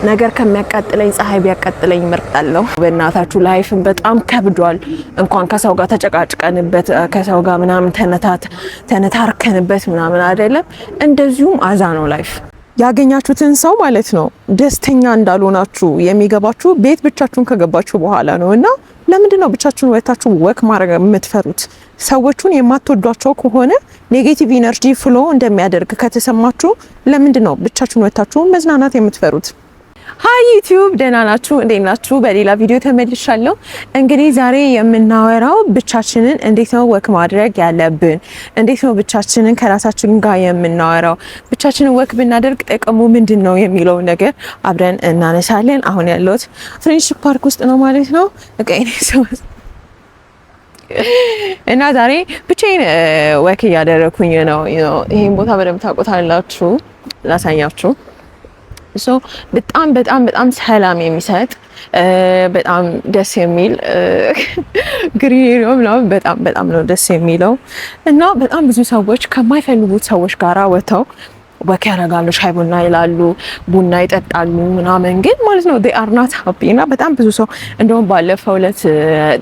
ነገር ከሚያቃጥለኝ ፀሐይ ቢያቃጥለኝ እመርጣለሁ። በእናታችሁ ላይፍን በጣም ከብዷል። እንኳን ከሰው ጋር ተጨቃጭቀንበት ከሰው ጋር ምናምን ተነታርከንበት ምናምን አይደለም፣ እንደዚሁም አዛ ነው ላይፍ። ያገኛችሁትን ሰው ማለት ነው ደስተኛ እንዳልሆናችሁ የሚገባችሁ ቤት ብቻችሁን ከገባችሁ በኋላ ነው። እና ለምንድን ነው ብቻችሁን ወታችሁ ወክ ማድረግ የምትፈሩት? ሰዎቹን የማትወዷቸው ከሆነ ኔጌቲቭ ኢነርጂ ፍሎ እንደሚያደርግ ከተሰማችሁ ለምንድን ነው ብቻችሁን ወታችሁ መዝናናት የምትፈሩት? ሃይ ዩቲዩብ፣ ደህና ናችሁ? እንዴት ናችሁ? በሌላ ቪዲዮ ተመልሻለሁ። እንግዲህ ዛሬ የምናወራው ብቻችንን እንዴት ነው ወክ ማድረግ ያለብን፣ እንዴት ነው ብቻችንን ከራሳችን ጋር የምናወራው፣ ብቻችንን ወክ ብናደርግ ጥቅሙ ምንድን ነው የሚለው ነገር አብረን እናነሳለን። አሁን ያለሁት ፍሬንድሺፕ ፓርክ ውስጥ ነው ማለት ነው። እና ዛሬ ብቻዬን ወክ እያደረኩኝ ነው። ይሄን ቦታ በደንብ ታውቁታላችሁ፣ ላሳያችሁ። በጣም በጣም በጣም ሰላም የሚሰጥ በጣም ደስ የሚል ግሪን ነው። በጣም በጣም ነው ደስ የሚለው እና በጣም ብዙ ሰዎች ከማይፈልጉት ሰዎች ጋራ ወተው ወክ ያደርጋሉ፣ ሻይ ቡና ይላሉ፣ ቡና ይጠጣሉ ምናምን፣ ግን ማለት ነው they are not happy። እና በጣም ብዙ ሰው እንደውም ባለፈው ዕለት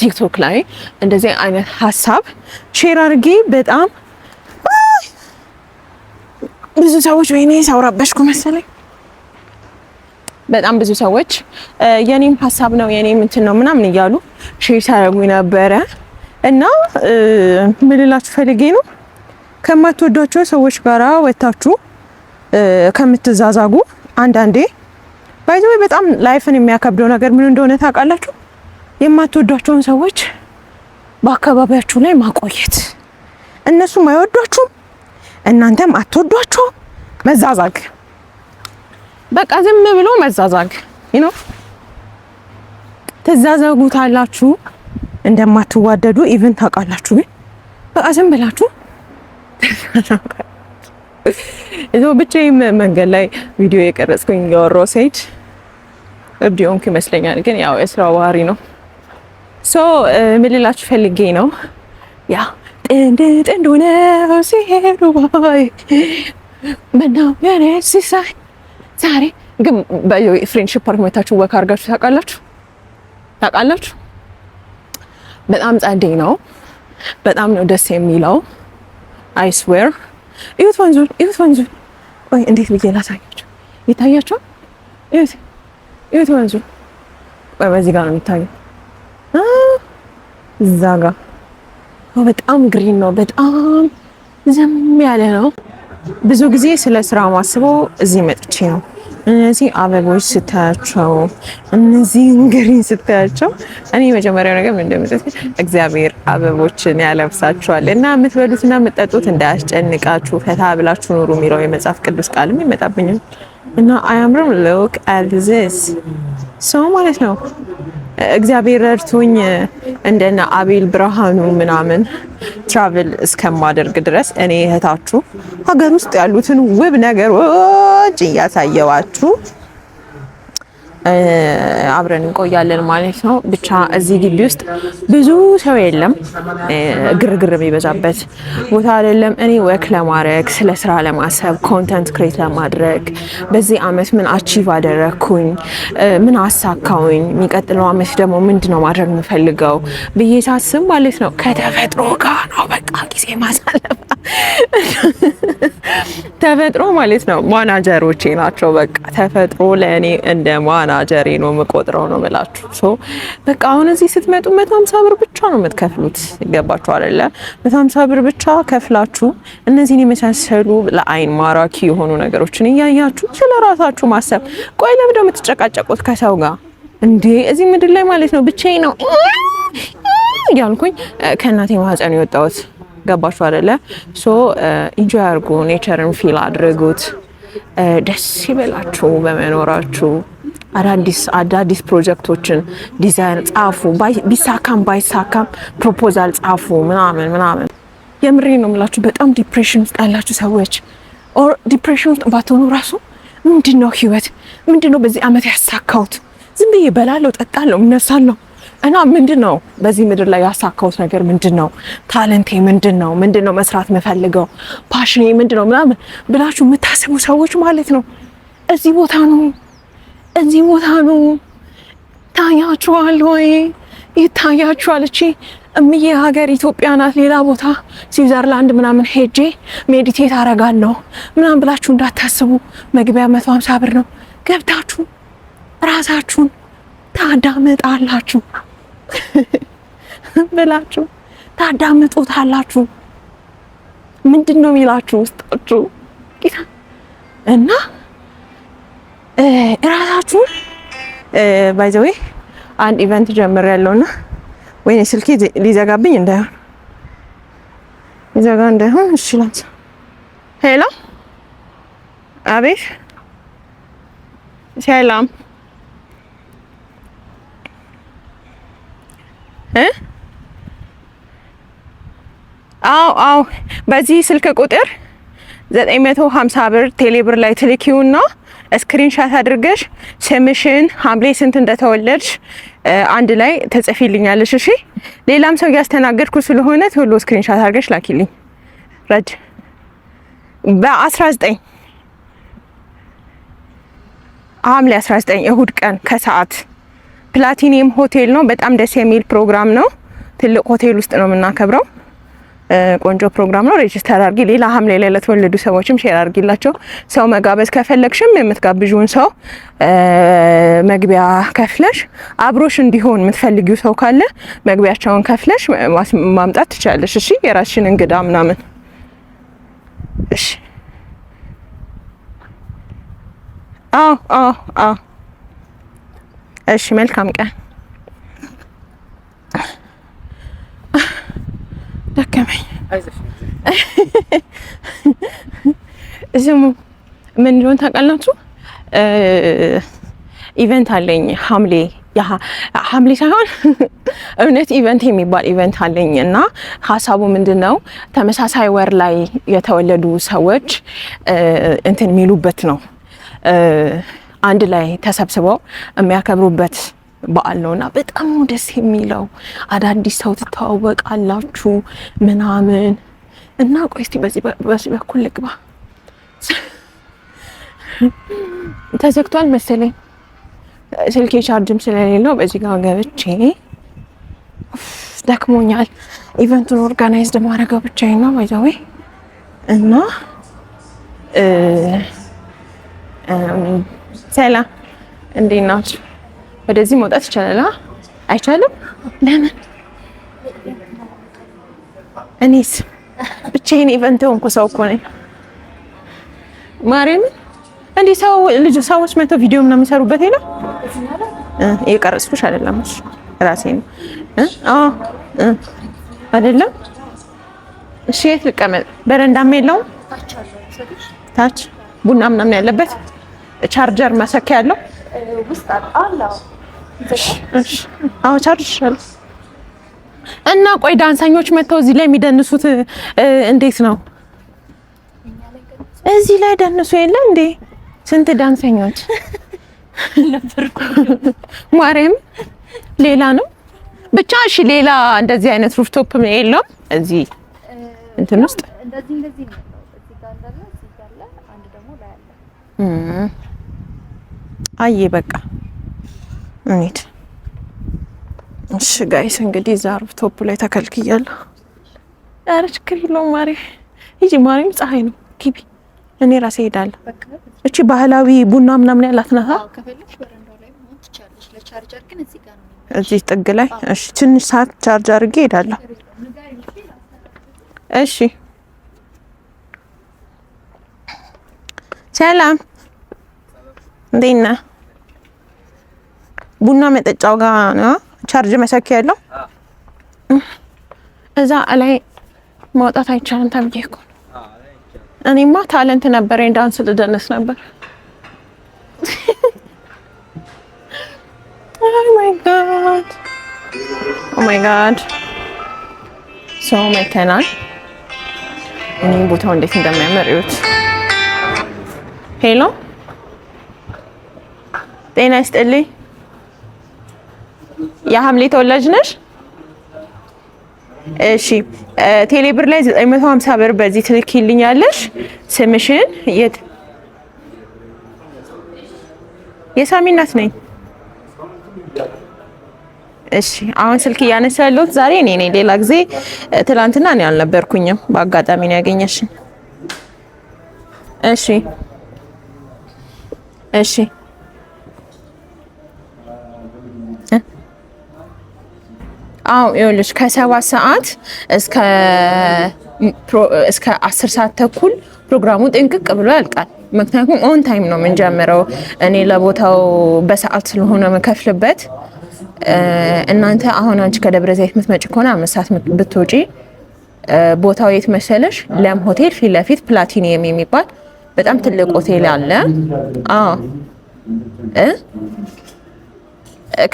ቲክቶክ ላይ እንደዚህ አይነት ሀሳብ ሼር አድርጌ በጣም ብዙ ሰዎች ወይኔ ሳውራበሽኩ መሰለኝ በጣም ብዙ ሰዎች የኔም ሀሳብ ነው የኔም እንትን ነው ምናምን እያሉ ሼር ሲያደርጉ ነበረ። እና ምን ልላችሁ ፈልጌ ነው ከማትወዷቸው ሰዎች ጋራ ወታችሁ ከምትዛዛጉ አንዳንዴ ባይዘው በጣም ላይፍን የሚያከብደው ነገር ምን እንደሆነ ታውቃላችሁ? የማትወዷቸውን ሰዎች በአካባቢያችሁ ላይ ማቆየት። እነሱም አይወዷችሁም፣ እናንተም አትወዷቸውም። መዛዛግ በቃ ዝም ብሎ መዛዛግ ትዛዛጉታላችሁ። እንደማትዋደዱ ኢቭን ታውቃላችሁ፣ ግን በቃ ዝም ብላችሁ እዛው ብቻዬን መንገድ ላይ ቪዲዮ የቀረጽኩኝ ያወራው ሴት እብድ ሆንኩ ይመስለኛል፣ ግን ያው የስራው ባህሪ ነው። ምን ልላችሁ ፈልጌ ነው ያ ጥንድ ሆነው ሲሄዱ ባይ ምነው የኔ ሲሳይ ዛሬ ግን በፍሬንድሺፕ ፓርክ መታችሁ ወክ አድርጋችሁ ታውቃላችሁ? በጣም ጸዴ ነው። በጣም ነው ደስ የሚለው። አይ ስዌር። እዩት ወንዙን። ወይ እንዴት ብዬ ላሳያችሁ? ይታያችሁ? እዩት ወንዙን። ወይ በዚህ ጋር ነው የሚታየው። እዛ ጋር በጣም ግሪን ነው። በጣም ዝም ያለ ነው። ብዙ ጊዜ ስለ ስራ ማስበው እዚህ መጥቼ ነው። እነዚህ አበቦች ስታያቸው፣ እነዚህ ግሪን ስታያቸው እኔ መጀመሪያው ነገር ምን እንደምጠት እግዚአብሔር አበቦችን ያለብሳቸዋል እና የምትበሉትና የምትጠጡት እንዳያስጨንቃችሁ ፈታ ብላችሁ ኑሩ የሚለው የመጽሐፍ ቅዱስ ቃልም ይመጣብኛል እና አያምርም? ሎክ አት ዚስ ማለት ነው። እግዚአብሔር ረድቶኝ እንደና አቤል ብርሃኑ ምናምን ትራቭል እስከማደርግ ድረስ እኔ እህታችሁ ሀገር ውስጥ ያሉትን ውብ ነገሮች እያሳየዋችሁ አብረን እንቆያለን ማለት ነው። ብቻ እዚህ ግቢ ውስጥ ብዙ ሰው የለም፣ ግርግር የሚበዛበት ቦታ አይደለም። እኔ ወክ ለማድረግ ስለ ስራ ለማሰብ ኮንተንት ክሬት ለማድረግ በዚህ አመት ምን አቺቭ አደረኩኝ፣ ምን አሳካውኝ፣ የሚቀጥለው አመት ደግሞ ምንድነው ማድረግ የምፈልገው ብዬ ሳስብ ማለት ነው ከተፈጥሮ ጋር ነው በቃ ጊዜ ማሳለፍ። ተፈጥሮ ማለት ነው ማናጀሮቼ ናቸው። በቃ ተፈጥሮ ለእኔ እንደ ማናጀሬ ነው የምቆጥረው ነው የምላችሁ። በቃ አሁን እዚህ ስትመጡ 150 ብር ብቻ ነው የምትከፍሉት። ይገባችሁ አይደለ? 150 ብር ብቻ ከፍላችሁ እነዚህን የመሳሰሉ ለአይን ማራኪ የሆኑ ነገሮችን እያያችሁ ስለራሳችሁ ማሰብ። ቆይ ለምንድነው የምትጨቃጨቁት ከሰው ጋር እንዴ? እዚህ ምድር ላይ ማለት ነው ብቻዬን ነው ያልኩኝ ከእናቴ ማህፀን የወጣሁት። ገባችሁ አይደለ? ኢንጆይ አድርጉ፣ ኔቸርን ፊል አድርጉት፣ ደስ ይበላችሁ በመኖራችሁ። አዳዲስ ፕሮጀክቶችን ዲዛይን ጻፉ፣ ቢሳካም ባይሳካም ፕሮፖዛል ጻፉ ምናምን። የምሬ ነው የምላችሁ። በጣም ዲፕሬሽን ውስጥ ያላችሁ ሰዎች ኦር ዲፕሬሽን ውስጥ ባትሆኑ ራሱ ምንድነው ህይወት? ምንድነው በዚህ አመት ያሳካሁት? ዝም ብዬ በላለሁ፣ ጠጣለሁ፣ እነሳለሁ እና ምንድነው በዚህ ምድር ላይ ያሳካሁት ነገር ምንድነው? ታለንቴ ምንድነው? ምንድነው መስራት የምፈልገው? ፓሽኔ ምንድነው? ምናምን ብላችሁ የምታስቡ ሰዎች ማለት ነው እዚህ ቦታ ነው እዚህ ቦታ ነው። ታያችኋል ወይ? ይታያችኋል? እቺ እምዬ ሀገር ኢትዮጵያ ናት። ሌላ ቦታ ስዊዘርላንድ ምናምን ሄጄ ሜዲቴት አረጋለሁ ምናምን ብላችሁ እንዳታስቡ። መግቢያ 150 ብር ነው። ገብታችሁ ራሳችሁን ታዳምጣላችሁ ብላችሁ ታዳምጡታላችሁ። ምንድን ነው የሚላችሁ ውስጣችሁ እና ራሳችሁን ባይ ዘ ዌይ አንድ ኢቨንት ጀምሬያለሁና ወይኔ ስልኬ ሊዘጋብኝ እንዳይሆን ሊዘጋ እንዳይሆን። እሺ ላንሳ። ሄሎ፣ አቤት፣ ሰላም አዎ በዚህ ስልክ ቁጥር 950 ብር ቴሌብር ላይ ትልኪውና ስክሪንሻት አድርገሽ ስምሽን ሐምሌ ስንት እንደተወለድሽ አንድ ላይ ተጽፊልኛለሽ። እሺ ሌላም ሰው እያስተናገድኩ ስለሆነ ቶሎ ስክሪንሻት አድርገሽ ላኪልኝ። ረጅ በ19 ሐምሌ 19 እሁድ ቀን ከሰዓት ፕላቲኒየም ሆቴል ነው። በጣም ደስ የሚል ፕሮግራም ነው። ትልቅ ሆቴል ውስጥ ነው የምናከብረው። ቆንጆ ፕሮግራም ነው። ሬጂስተር አድርጊ። ሌላ ሐምሌ ላይ ለተወለዱ ሰዎችም ሼር አድርጊላቸው። ሰው መጋበዝ ከፈለግሽም የምትጋብዡን ሰው መግቢያ ከፍለሽ አብሮሽ እንዲሆን የምትፈልጊው ሰው ካለ መግቢያቸውን ከፍለሽ ማምጣት ትችላለሽ። እሺ የራስሽን እንግዳ ምናምን። እሺ አዎ እሺ መልካም ቀን። ደከመኝ። ስሙ ምን እንደሆነ ታውቃላችሁ? ኢቨንት አለኝ ሐምሌ ሳይሆን እውነት ኢቨንት የሚባል ኢቨንት አለኝ እና ሀሳቡ ምንድነው? ተመሳሳይ ወር ላይ የተወለዱ ሰዎች እንትን የሚሉበት ነው። አንድ ላይ ተሰብስበው የሚያከብሩበት በዓል ነውና በጣም ደስ የሚለው አዳዲስ ሰው ትተዋወቃላችሁ ምናምን እና ቆይ እስቲ በዚህ በኩል ልግባ። ተዘግቷል መሰለኝ ስልኬ ቻርጅም ስለሌለው በዚህ ጋር ገብቼ ደክሞኛል። ኢቨንቱን ኦርጋናይዝድ ማድረገው ብቻዬን ነው ባይዘዌ እና ሰላም እንዴት ናችሁ? ወደዚህ መውጣት ይቻላል? አይቻልም? ለምን? እኔስ ብቻዬን ኢቨንት ሆንኩ። ሰው እኮ ነኝ ማርያም። እንዴ ሰዎች መተው ቪዲዮ ምናምን የሚሰሩበት ይላል። እየቀረጽኩሽ አይደለም? እሺ ራሴ ነው አይደለም? እሺ የት ልቀመጥ? በረንዳም የለውም? ታች ቡና ምናምን ያለበት ቻርጀር መሰኪያ ያለው ውስጥ አለ። እሺ አዎ ቻርጅ ይሻላል። እና ቆይ ዳንሰኞች መተው እዚህ ላይ የሚደንሱት እንዴት ነው? እዚህ ላይ ደንሱ የለ እንዴ? ስንት ዳንሰኞች ነበርኩ ማርያም። ሌላ ነው ብቻ። እሺ ሌላ እንደዚህ አይነት ሩፍቶፕ የለውም እዚህ እንትን ውስጥ እንደዚህ ነው። እዚህ ጋር እንዳለ እዚህ ጋር አለ። አንድ ደግሞ ላይ አለ። አይ በቃ እንዴ። እሺ ጋይስ እንግዲህ እዛ ሩፍቶፕ ላይ ተከልክያለሁ። ኧረ ችግር የለውም ማሪ ሂጂ። ማሪም ፀሐይ ነው ግቢ። እኔ ራሴ ሄዳለሁ። እቺ ባህላዊ ቡና ምናምን ያላት ናት። አዎ ከፈለግሽ በረንዳው ላይ ምን ትቻለሽ። ለቻርጀር ግን እዚህ ጋር ነው። እዚህ ጥግ ላይ እሺ። ትንሽ ሰዓት ቻርጅ አድርጌ ሄዳለሁ። እሺ ሰላም እንዴት ነህ? ቡና መጠጫው ጋር ነው ቻርጅ መሰኪያ ያለው። እዛ ላይ ማውጣት አይቻልም ተብዬ እኮ። እኔማ ታለንት ነበረኝ፣ ዳንስ ልደንስ ነበር። ኦ ማይ ጋድ ሰው መተናል። እኔ ቦታው እንዴት እንደሚያምር እዩት። ሄሎ ጤና ይስጥልኝ። የሐምሌ ተወላጅ ነሽ? እሺ ቴሌብር ላይ 950 ብር በዚህ ትልኪልኛለሽ። ስምሽን የሳሚ እናት ነኝ። እሺ አሁን ስልክ እያነሳ ያለሁት ዛሬ እኔ ነኝ። ሌላ ጊዜ ትላንትና እኔ አልነበርኩኝም፣ በአጋጣሚ ነው ያገኘሽኝ። እሺ እሺ አዎ ይኸውልሽ ከ7 ሰዓት እስከ 10 ሰዓት ተኩል ፕሮግራሙ ጥንቅቅ ብሎ ያልቃል። ምክንያቱም ኦን ታይም ነው የምንጀምረው። እኔ ለቦታው በሰዓት ስለሆነ የምከፍልበት። እናንተ አሁን አንቺ ከደብረ ዘይት የምትመጪ ከሆነ 5 ሰዓት ብትወጪ ቦታው የት መሰለሽ? ለም ሆቴል ፊት ለፊት ፕላቲኒየም የሚባል በጣም ትልቅ ሆቴል አለ። አዎ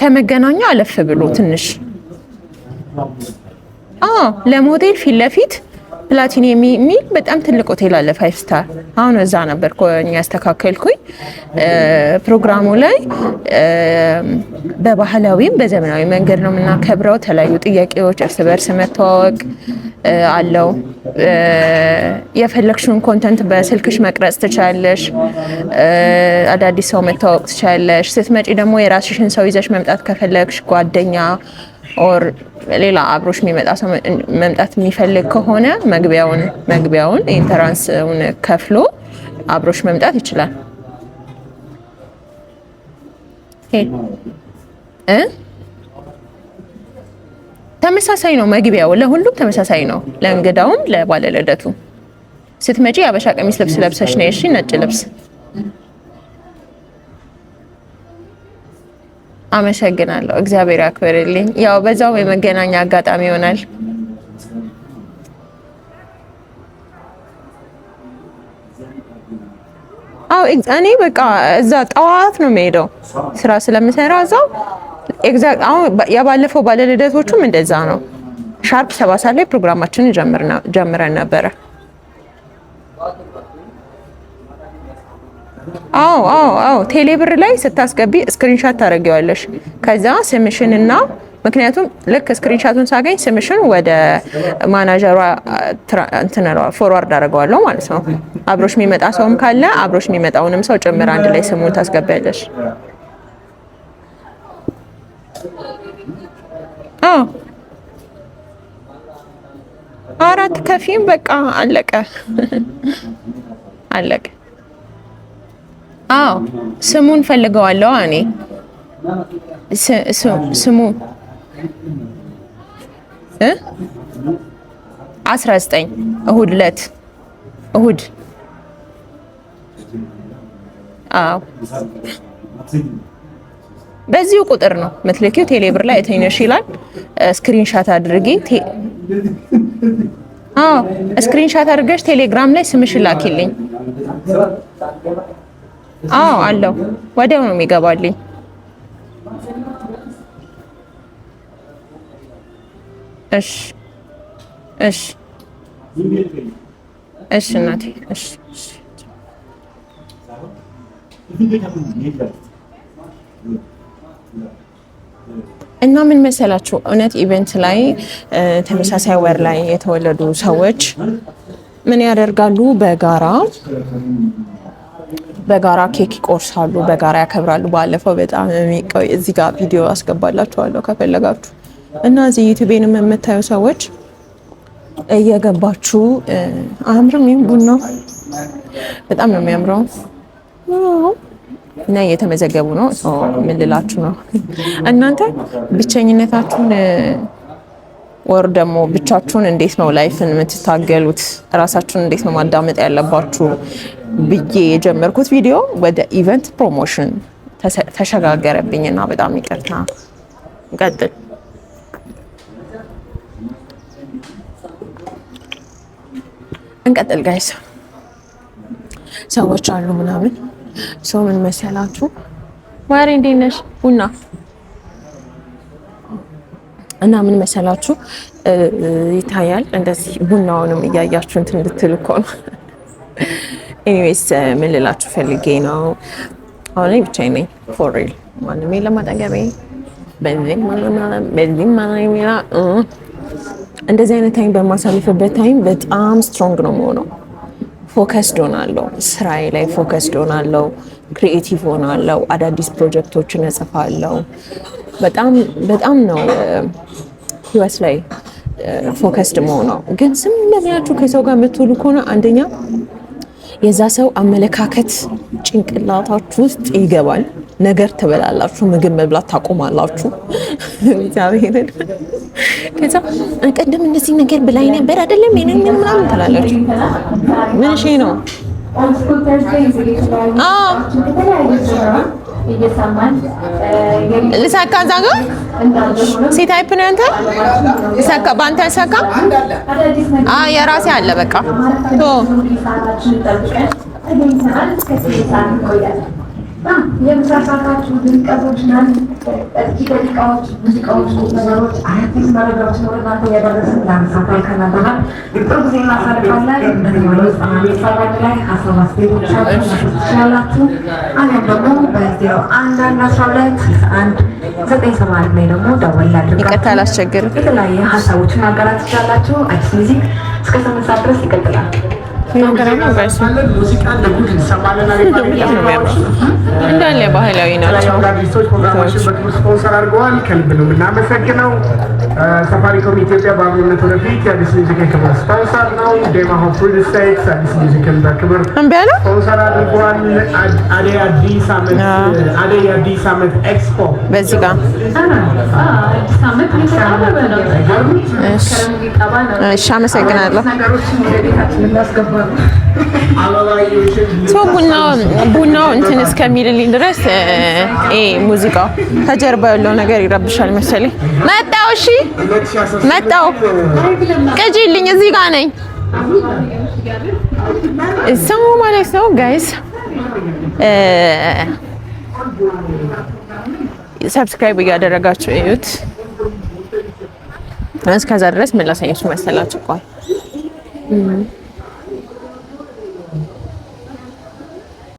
ከመገናኛ አለፍ ብሎ ትንሽ ለም ሆቴል ፊት ለፊት ፕላቲኒየም የሚል በጣም ትልቅ ሆቴል አለ፣ 5 ስታር። አሁን እዛ ነበር ያስተካከልኩኝ። ፕሮግራሙ ላይ በባህላዊም በዘመናዊ መንገድ ነው የምናከብረው። የተለያዩ ጥያቄዎች፣ እርስ በርስ መተዋወቅ አለው። የፈለግሽውን ኮንተንት በስልክሽ መቅረጽ ትችላለሽ። አዳዲስ ሰው መተዋወቅ ትችላለሽ። ስትመጪ ደግሞ የራስሽን ሰው ይዘሽ መምጣት ከፈለግሽ ጓደኛ ኦር ሌላ አብሮሽ የሚመጣ ሰው መምጣት የሚፈልግ ከሆነ መግቢያውን ኢንተራንስውን ከፍሎ አብሮሽ መምጣት ይችላል። ተመሳሳይ ነው መግቢያው፣ ለሁሉም ተመሳሳይ ነው። ለእንግዳውም ለባለልደቱ ስትመጪ የአበሻ ቀሚስ ልብስ ለብሰሽ ነው። እሺ ነጭ ልብስ። አመሰግናለሁ። እግዚአብሔር ያክብርልኝ። ያው በዛው የመገናኛ አጋጣሚ ይሆናል። አዎ እኔ በቃ እዛ ጠዋት ነው የምሄደው ስራ ስለምሰራ እዛው ኤግዛክት። አሁን የባለፈው ባለልደቶቹም እንደዛ ነው። ሻርፕ 7 ሰዓት ላይ ፕሮግራማችንን ጀምረን ነበረ። አዎ ቴሌብር ላይ ስታስገቢ ስክሪንሻት ታደርጊዋለሽ። ከዛ ስምሽንና ምክንያቱም ልክ ስክሪንሻቱን ሳገኝ ስምሽን ወደ ማናጀሯ ፎርዋርድ አደርገዋለሁ ማለት ነው። አብሮሽ የሚመጣ ሰውም ካለ አብሮሽ የሚመጣውንም ሰው ጭምር አንድ ላይ ስሙን ታስገቢያለሽ። አራት ከፊም በቃ አለቀ አለቀ። አዎ ስሙን ፈልገዋለሁ እኔ ስሙ 19 እሁድ አዎ በዚሁ ቁጥር ነው የምትልኪው። ቴሌብር ላይ እተይነሽ ይላል። ስክሪንሻት አድርጊ። ስክሪንሻት አድርገሽ ቴሌግራም ላይ ስምሽን ላኪልኝ። አለው ወዲያው ነው የሚገባልኝ። እሺ እናቴ እሺ። እና ምን መሰላችሁ እውነት ኢቨንት ላይ ተመሳሳይ ወር ላይ የተወለዱ ሰዎች ምን ያደርጋሉ? በጋራ ኬክ ይቆርሳሉ፣ በጋራ ያከብራሉ። ባለፈው በጣም የሚቆይ እዚህ ጋር ቪዲዮ አስገባላችኋለሁ ከፈለጋችሁ። እና እዚህ ዩቲዩብንም የምታዩ ሰዎች እየገባችሁ አምርም ቡና በጣም ነው የሚያምረው እና እየተመዘገቡ ነው። ምን ልላችሁ ነው እናንተ ብቸኝነታችሁን ወር ደግሞ ብቻችሁን እንዴት ነው ላይፍን የምትታገሉት? ራሳችሁን እንዴት ነው ማዳመጥ ያለባችሁ ብዬ የጀመርኩት ቪዲዮ ወደ ኢቨንት ፕሮሞሽን ተሸጋገረብኝና በጣም ይቅርታ። እንቀጥል ጋይስ። ሰዎች አሉ ምናምን ሰው ምን መሰላችሁ ማሪ እንዴት ነሽ ቡና እና ምን መሰላችሁ ይታያል። እንደዚህ ቡናውንም እያያችሁ እንትን እንድትሉ እኮ ነው። ኤኒዌይስ ምን ልላችሁ ፈልጌ ነው፣ አሁን ላይ ብቻዬን ነኝ ፎር ሪል፣ ማንም የለም አጠገቤ። በዚህ እንደዚህ አይነት ታይም በማሳልፍበት ታይም በጣም ስትሮንግ ነው የምሆነው። ፎከስድ ሆናለሁ፣ ስራዬ ላይ ፎከስድ ሆናለሁ። ክሪኤቲቭ ሆናለሁ፣ አዳዲስ ፕሮጀክቶችን እጽፋለሁ። በጣም ነው ህይወት ላይ ፎከስድ መሆነው። ግን ዝም ብላችሁ ከሰው ጋር የምትውሉ ከሆነ አንደኛ የዛ ሰው አመለካከት ጭንቅላታችሁ ውስጥ ይገባል። ነገር ትበላላችሁ፣ ምግብ መብላት ታቆማላችሁ። እግዚአብሔርን ከዛ ቅድም እንደዚህ ነገር ብላኝ ነበር አይደለም ምናምን ትላላችሁ። ምን እሺ ነው ልሳካ እዛ ጋር ሲታይፕ ነው እንትን ልሳካ በአንተ ልሳካ የራሴ አለ በቃ የምሳሳታችሁ ድንቀቶች ናን ደቂቃዎች ሙዚቃዎች ነገሮች አዲስ መረጃዎች ነው እናንተ ያደረሰን ለምሳሌ ከናባና ጥሩ ጊዜ እናሳልፋለን። በተማሪዎች ላይ ሀሳብ አስተያየቶቻችሁን ትችላላችሁ። አሊያም ደግሞ በ0112 ላይ ደግሞ ደወል አድርጋችሁ ይቀጥታ አላስቸግርም የተለያየ ሀሳቦችን ማጋራት ትችላላችሁ። አዲስ ሙዚክ እስከ 8 ሰዓት ድረስ ይቀጥላል። እንዳለ ባህላዊ ናቸው። ስፖንሰር አድርገዋል። ከልብ ነው የምናመሰግነው። ሳፋሪኮም ኢትዮጵያ በአብሮነት ወደፊት የአዲስ ሚውዚክ የክብር ስፖንሰር ነው። ዴማ ሆፕ ሪል ስቴት አዲስ ሚውዚክን በክብር ስፖንሰር አድርገዋል። አደይ አዲስ ዓመት ኤክስፖ በዚህ ጋር እሺ፣ አመሰግናለሁ። ቡናው እንትን እስከሚልልኝ ድረስ ሙዚቃው ከጀርባ ያለው ነገር ይረብሻል መሰለኝ። መጣው እሺ፣ መጣው ቅጂልኝ፣ እዚህ ጋር ነኝ። ሰው ማለት ነው ጋይስ። ሰብስክራይብ እያደረጋችሁ እዩት። እስከዛ ድረስ ምን ላሳያችሁ መሰላችሁ? ቆይ